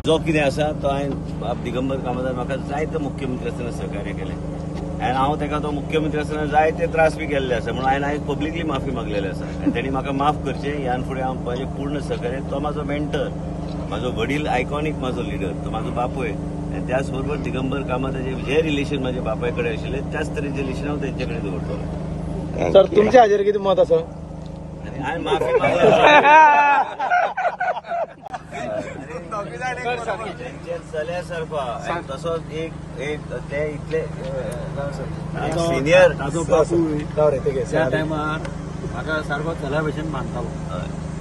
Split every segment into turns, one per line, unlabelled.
जो कितें आसा तो हांवें दिगंबर कामदार म्हाका जायते मुख्यमंत्री आसतना सहकार्य केलें आनी हांव ताका तो मुख्यमंत्री आसतना जायते त्रास बी केल्ले आसा म्हणून हांवें आयज पब्लिकली माफी मागलेली आसा आनी तांणी म्हाका माफ करचें ह्यान फुडें हांव म्हजें पूर्ण सहकार्य तो म्हाजो मेंटर म्हाजो वडील आयकॉनीक म्हाजो लिडर तो म्हाजो बापूय आनी त्याच बरोबर दिगंबर कामताचे जे रिलेशन म्हाज्या बापाय कडेन आशिल्ले त्याच तरेचें रिलेशन हांव तेंचे कडेन दवरतलो।
सर तुमच्या हाजेर कितें मत आसा?
आनी हांवें माफी मागल्या चल्या सारको तसोच एक ते इतले सिनियर
त्या टायमार म्हाका सारको चल्या भशेन मानतालो,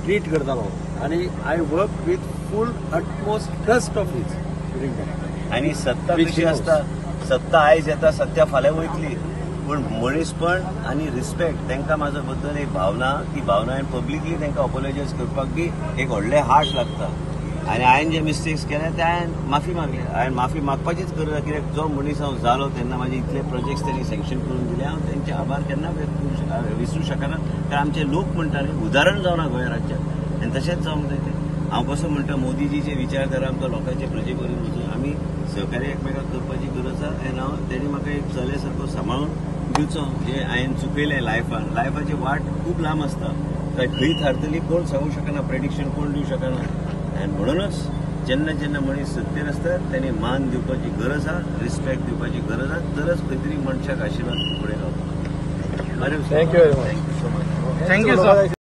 ट्रीट करतालो आनी I work with full utmost trust of his during that.
आनी सत्ता कशी आसता, सत्ता आयज येता सत्या फाल्यां वयतली पूण मनीसपण आनी रिस्पेक्ट तांकां म्हाज्या बद्दल एक भावना ती भावना हांवें पब्लिकली तांकां अपोलोजायज करपाक बी एक व्हडलें हार्ट लागता आनी हांवें जे मिस्टेक्स केले ते हांवें माफी मागली। हांवें माफी मागपाचीच गरज कित्याक जो मनीस हांव जालो तेन्ना म्हाजे इतले प्रोजेक्ट्स तांणी सँक्शन करून दिले हांव तेंचे आभार केन्ना विसरूं शकना कारण आमचे लोक म्हणटाले उदाहरण जावना गोंय राज्यात आनी तशेंच जावंक जाय तें। हांव कसो म्हणटा मोदीजीचे विचारधारा आमकां लोकांचे प्रजे करून वचून आमी सहकार्य एकमेकाक करपाची गरज आसा आनी हांव तेणी म्हाका एक चले सारको सांबाळून दिवचो जे हांवें चुकयलें लायफाची वाट खूब लांब आसता काय खंय थारतली कोण सांगूं शकना, प्रेडिक्शन कोण दिवं शकना आनी म्हणूनच जेन्ना जेन्ना मनीस सत्तेर आसता तांणी मान दिवपाची गरज आसा, रिस्पेक्ट दिवपाची गरज आसा तरच खंय तरी मनशाक आशिर्वाद फुडें गावता।
Thank you very much.
Thank you so much.
Thank you sir.